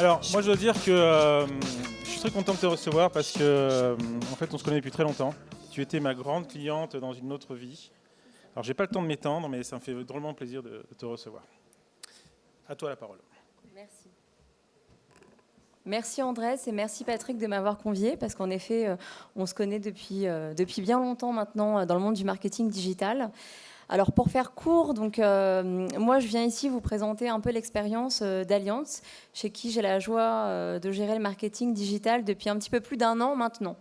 Alors, moi, je dois dire que je suis très content de te recevoir parce que, en fait, on se connaît depuis très longtemps. Tu étais ma grande cliente dans une autre vie. Alors, j'ai pas le temps de m'étendre, mais ça me fait drôlement plaisir de te recevoir. À toi la parole. Merci. Merci Andrés et merci Patrick de m'avoir convié parce qu'en effet, on se connaît depuis bien longtemps maintenant dans le monde du marketing digital. Alors pour faire court, donc, moi je viens ici vous présenter un peu l'expérience d'Allianz, chez qui j'ai la joie de gérer le marketing digital depuis un petit peu plus d'un an maintenant.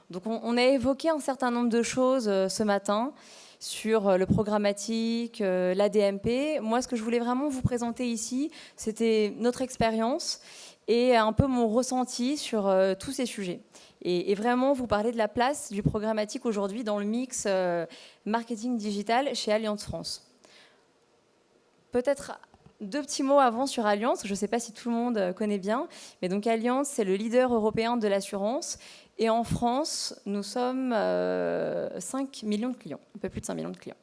Donc on a évoqué un certain nombre de choses ce matin sur le programmatique, la DMP. Moi ce que je voulais vraiment vous présenter ici, c'était notre expérience et un peu mon ressenti sur tous ces sujets. Et vraiment vous parler de la place du programmatique aujourd'hui dans le mix marketing digital chez Allianz France. Peut-être deux petits mots avant sur Allianz. Je ne sais pas si tout le monde connaît bien, mais donc Allianz, c'est le leader européen de l'assurance. Et en France, nous sommes 5 millions de clients, un peu plus de 5 millions de clients.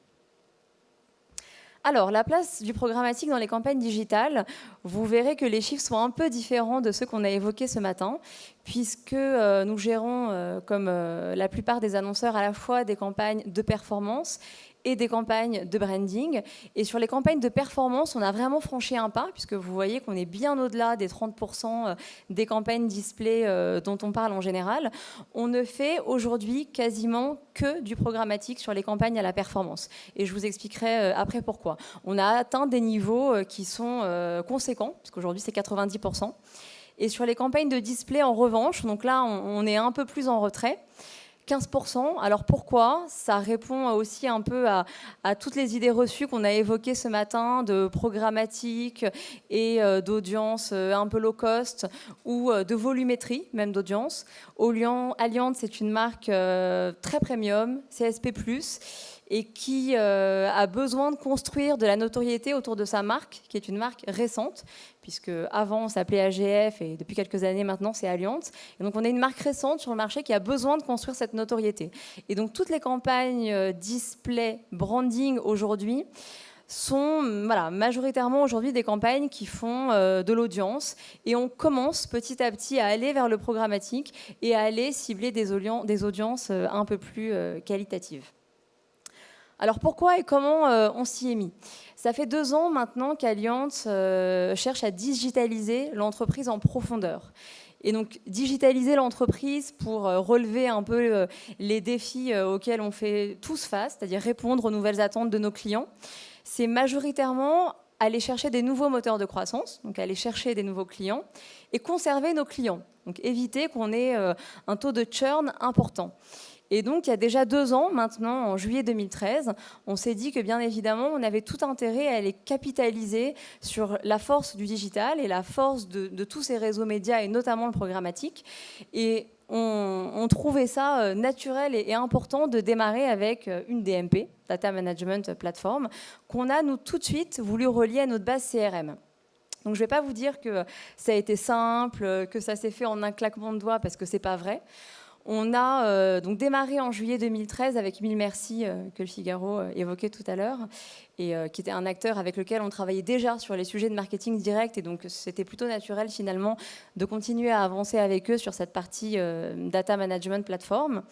Alors, la place du programmatique dans les campagnes digitales, vous verrez que les chiffres sont un peu différents de ceux qu'on a évoqués ce matin, puisque nous gérons, comme la plupart des annonceurs, à la fois des campagnes de performance et des campagnes de branding. Et sur les campagnes de performance, on a vraiment franchi un pas, puisque vous voyez qu'on est bien au-delà des 30% des campagnes display dont on parle en général. On ne fait aujourd'hui quasiment que du programmatique sur les campagnes à la performance. Et je vous expliquerai après pourquoi. On a atteint des niveaux qui sont conséquents, puisqu'aujourd'hui c'est 90%. Et sur les campagnes de display, en revanche, donc là on est un peu plus en retrait, 15%. Alors pourquoi? Ça répond aussi un peu à toutes les idées reçues qu'on a évoquées ce matin de programmatique et d'audience un peu low cost ou de volumétrie même d'audience. Allianz, c'est une marque très premium, CSP+, et qui a besoin de construire de la notoriété autour de sa marque, qui est une marque récente, puisque avant on s'appelait AGF et depuis quelques années maintenant c'est Allianz. Et donc on est une marque récente sur le marché qui a besoin de construire cette notoriété. Et donc toutes les campagnes display, branding aujourd'hui sont majoritairement aujourd'hui des campagnes qui font de l'audience, et on commence petit à petit à aller vers le programmatique et à aller cibler des audiences un peu plus qualitatives. Alors pourquoi et comment on s'y est mis? Ça fait 2 ans maintenant qu'Allianz cherche à digitaliser l'entreprise en profondeur. Et donc digitaliser l'entreprise pour relever un peu les défis auxquels on fait tous face, c'est-à-dire répondre aux nouvelles attentes de nos clients, c'est majoritairement aller chercher des nouveaux moteurs de croissance, donc aller chercher des nouveaux clients et conserver nos clients, donc éviter qu'on ait un taux de churn important. Et donc, il y a déjà 2 ans, maintenant, en juillet 2013, on s'est dit que, bien évidemment, on avait tout intérêt à aller capitaliser sur la force du digital et la force de tous ces réseaux médias, et notamment le programmatique. Et on trouvait ça naturel et important de démarrer avec une DMP, Data Management Platform, qu'on a, nous, tout de suite voulu relier à notre base CRM. Donc, je ne vais pas vous dire que ça a été simple, que ça s'est fait en un claquement de doigts, parce que ce n'est pas vrai. On a donc démarré en juillet 2013 avec Mille Merci, que le Figaro évoquait tout à l'heure, et qui était un acteur avec lequel on travaillait déjà sur les sujets de marketing direct, et donc c'était plutôt naturel finalement de continuer à avancer avec eux sur cette partie Data Management Platform.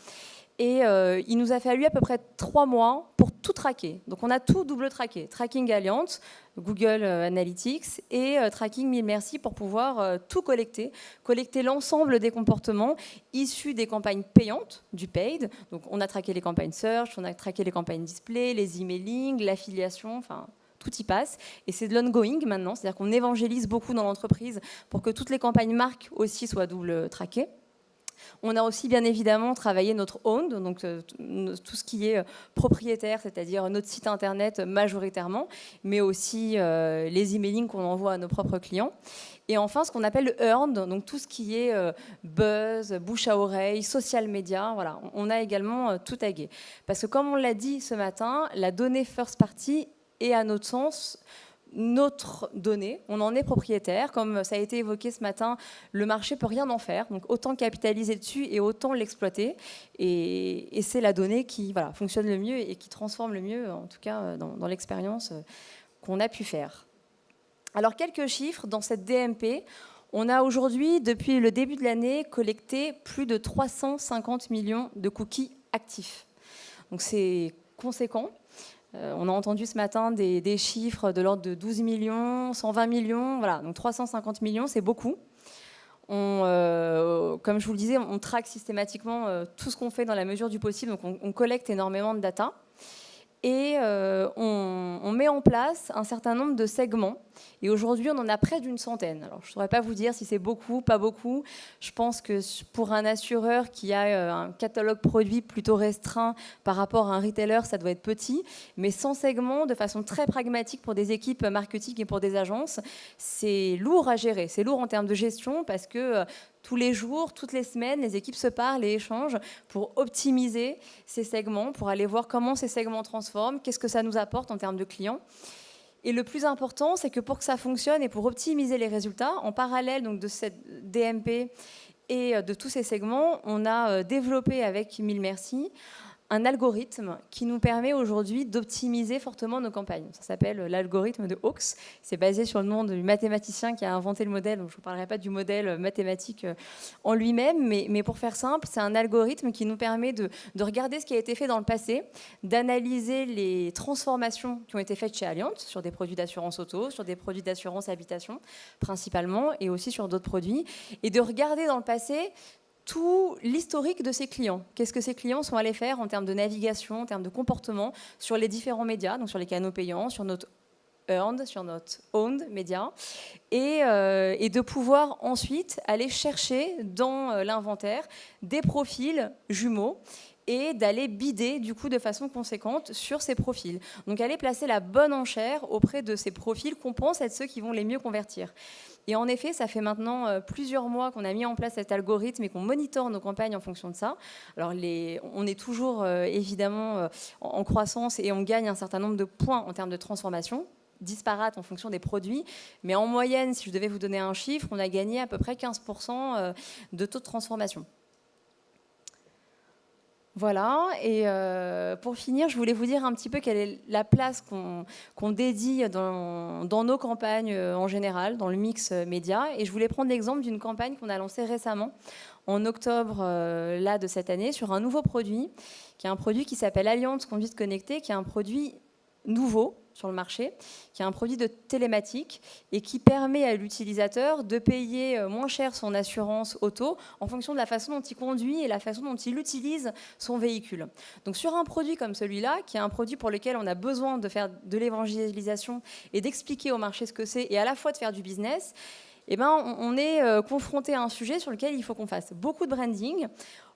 Et il nous a fallu à peu près 3 mois pour tout traquer. Donc on a tout double traqué. Tracking Allianz, Google Analytics et Tracking Mille Merci pour pouvoir tout collecter. Collecter l'ensemble des comportements issus des campagnes payantes, du paid. Donc on a traqué les campagnes search, on a traqué les campagnes display, les emailing, l'affiliation, enfin tout y passe. Et c'est de l'ongoing maintenant, c'est-à-dire qu'on évangélise beaucoup dans l'entreprise pour que toutes les campagnes marques aussi soient double traquées. On a aussi bien évidemment travaillé notre owned, donc tout ce qui est propriétaire, c'est-à-dire notre site internet majoritairement, mais aussi les emailing qu'on envoie à nos propres clients. Et enfin, ce qu'on appelle le earned, donc tout ce qui est buzz, bouche à oreille, social media, voilà, on a également tout tagué. Parce que comme on l'a dit ce matin, la donnée first party est à notre sens notre donnée, on en est propriétaire. Comme ça a été évoqué ce matin, le marché peut rien en faire, donc autant capitaliser dessus et autant l'exploiter. Et c'est la donnée qui fonctionne le mieux et qui transforme le mieux, en tout cas dans l'expérience qu'on a pu faire. Alors quelques chiffres dans cette DMP. On a aujourd'hui, depuis le début de l'année, collecté plus de 350 millions de cookies actifs. Donc c'est conséquent. On a entendu ce matin des chiffres de l'ordre de 12 millions, 120 millions, voilà, donc 350 millions, c'est beaucoup. Comme je vous le disais, on traque systématiquement tout ce qu'on fait dans la mesure du possible, donc on collecte énormément de data. Et on met en place un certain nombre de segments. Et aujourd'hui, on en a près d'une centaine. Alors, je ne saurais pas vous dire si c'est beaucoup, pas beaucoup. Je pense que pour un assureur qui a un catalogue produit plutôt restreint par rapport à un retailer, ça doit être petit. Mais 100 segments, de façon très pragmatique pour des équipes marketing et pour des agences, c'est lourd à gérer. C'est lourd en termes de gestion parce que tous les jours, toutes les semaines, les équipes se parlent et échangent pour optimiser ces segments, pour aller voir comment ces segments transforment, qu'est-ce que ça nous apporte en termes de clients. Et le plus important, c'est que pour que ça fonctionne et pour optimiser les résultats, en parallèle donc, de cette DMP et de tous ces segments, on a développé avec Mille Merci un algorithme qui nous permet aujourd'hui d'optimiser fortement nos campagnes. Ça s'appelle l'algorithme de Hawkes. C'est basé sur le nom du mathématicien qui a inventé le modèle. Donc je ne vous parlerai pas du modèle mathématique en lui-même, mais pour faire simple, c'est un algorithme qui nous permet de regarder ce qui a été fait dans le passé, d'analyser les transformations qui ont été faites chez Allianz sur des produits d'assurance auto, sur des produits d'assurance habitation principalement, et aussi sur d'autres produits, et de regarder dans le passé tout l'historique de ces clients. Qu'est-ce que ces clients sont allés faire en termes de navigation, en termes de comportement sur les différents médias, donc sur les canaux payants, sur notre earned, sur notre owned média, et de pouvoir ensuite aller chercher dans l'inventaire des profils jumeaux et d'aller bider du coup de façon conséquente sur ces profils. Donc aller placer la bonne enchère auprès de ces profils qu'on pense être ceux qui vont les mieux convertir. Et en effet, ça fait maintenant plusieurs mois qu'on a mis en place cet algorithme et qu'on monitore nos campagnes en fonction de ça. Alors on est toujours évidemment en croissance et on gagne un certain nombre de points en termes de transformation, disparates en fonction des produits. Mais en moyenne, si je devais vous donner un chiffre, on a gagné à peu près 15% de taux de transformation. Voilà, et pour finir, je voulais vous dire un petit peu quelle est la place qu'on dédie dans nos campagnes en général, dans le mix média. Et je voulais prendre l'exemple d'une campagne qu'on a lancée récemment, en octobre là, de cette année, sur un nouveau produit, qui est un produit qui s'appelle Allianz Conduite Connectée, qui est un produit nouveau sur le marché, qui est un produit de télématique et qui permet à l'utilisateur de payer moins cher son assurance auto en fonction de la façon dont il conduit et la façon dont il utilise son véhicule. Donc sur un produit comme celui-là, qui est un produit pour lequel on a besoin de faire de l'évangélisation et d'expliquer au marché ce que c'est et à la fois de faire du business, eh ben, on est confronté à un sujet sur lequel il faut qu'on fasse beaucoup de branding,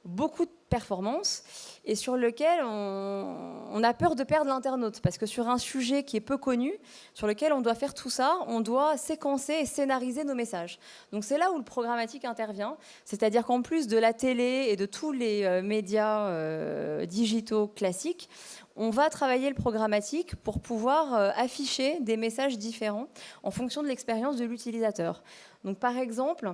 beaucoup de performance et sur lequel on a peur de perdre l'internaute parce que sur un sujet qui est peu connu, sur lequel on doit faire tout ça, on doit séquencer et scénariser nos messages. Donc c'est là où le programmatique intervient, c'est-à-dire qu'en plus de la télé et de tous les médias digitaux classiques, on va travailler le programmatique pour pouvoir afficher des messages différents en fonction de l'expérience de l'utilisateur. Donc par exemple,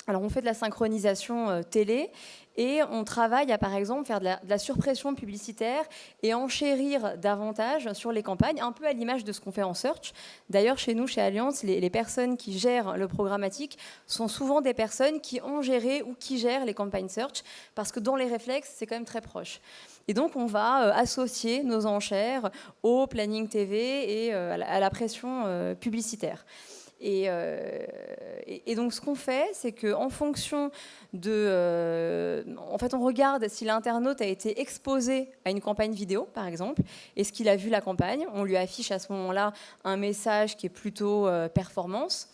alors on fait de la synchronisation télé et on travaille à, par exemple, faire de la surpression publicitaire et enchérir davantage sur les campagnes, un peu à l'image de ce qu'on fait en search. D'ailleurs, chez nous, chez Allianz, les personnes qui gèrent le programmatique sont souvent des personnes qui ont géré ou qui gèrent les campagnes search, parce que dans les réflexes, c'est quand même très proche. Et donc, on va associer nos enchères au planning TV et à la pression publicitaire. Et donc, ce qu'on fait, c'est qu'en fonction de... en fait, on regarde si l'internaute a été exposé à une campagne vidéo, par exemple, est-ce qu'il a vu la campagne. On lui affiche à ce moment-là un message qui est plutôt performance.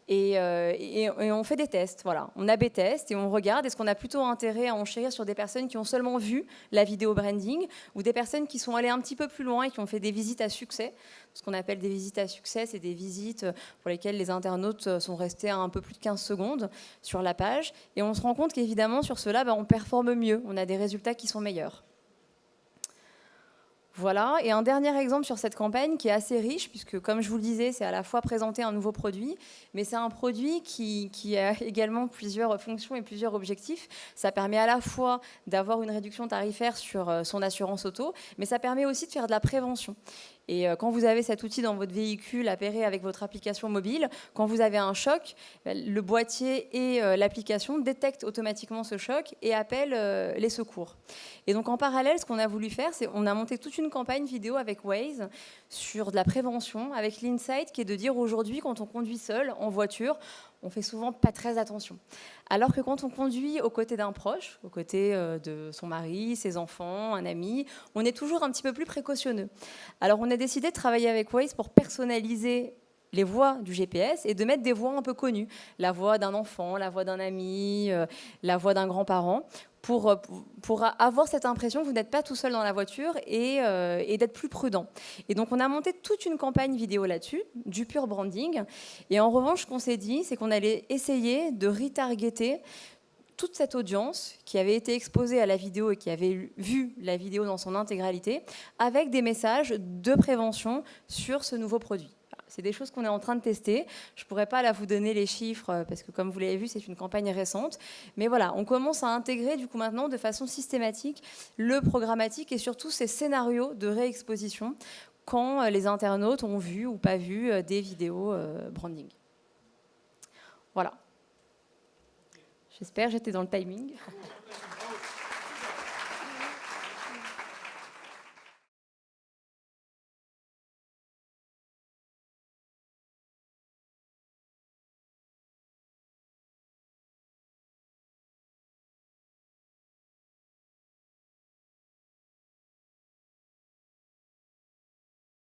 Et on fait des tests, voilà. On A/B test et on regarde, est-ce qu'on a plutôt intérêt à enchérir sur des personnes qui ont seulement vu la vidéo branding ou des personnes qui sont allées un petit peu plus loin et qui ont fait des visites à succès. Ce qu'on appelle des visites à succès, c'est des visites pour lesquelles les internautes sont restés à un peu plus de 15 secondes sur la page. Et on se rend compte qu'évidemment, sur cela, on performe mieux, on a des résultats qui sont meilleurs. Voilà, et un dernier exemple sur cette campagne qui est assez riche, puisque comme je vous le disais, c'est à la fois présenter un nouveau produit, mais c'est un produit qui a également plusieurs fonctions et plusieurs objectifs. Ça permet à la fois d'avoir une réduction tarifaire sur son assurance auto, mais ça permet aussi de faire de la prévention. Et quand vous avez cet outil dans votre véhicule appairé avec votre application mobile, quand vous avez un choc, le boîtier et l'application détectent automatiquement ce choc et appellent les secours. Et donc en parallèle, ce qu'on a voulu faire, c'est on a monté toute une campagne vidéo avec Waze sur de la prévention, avec l'insight qui est de dire aujourd'hui, quand on conduit seul en voiture, on fait souvent pas très attention. Alors que quand on conduit aux côtés d'un proche, aux côtés de son mari, ses enfants, un ami, on est toujours un petit peu plus précautionneux. Alors on a décidé de travailler avec Waze pour personnaliser les voix du GPS et de mettre des voix un peu connues. La voix d'un enfant, la voix d'un ami, la voix d'un grand-parent, pour avoir cette impression que vous n'êtes pas tout seul dans la voiture et d'être plus prudent. Et donc on a monté toute une campagne vidéo là-dessus, du pur branding. Et en revanche, ce qu'on s'est dit, c'est qu'on allait essayer de retargeter toute cette audience qui avait été exposée à la vidéo et qui avait vu la vidéo dans son intégralité, avec des messages de prévention sur ce nouveau produit. C'est des choses qu'on est en train de tester. Je ne pourrais pas là vous donner les chiffres parce que comme vous l'avez vu, c'est une campagne récente. Mais voilà, on commence à intégrer du coup maintenant de façon systématique le programmatique et surtout ces scénarios de réexposition quand les internautes ont vu ou pas vu des vidéos branding. Voilà. J'espère que j'étais dans le timing.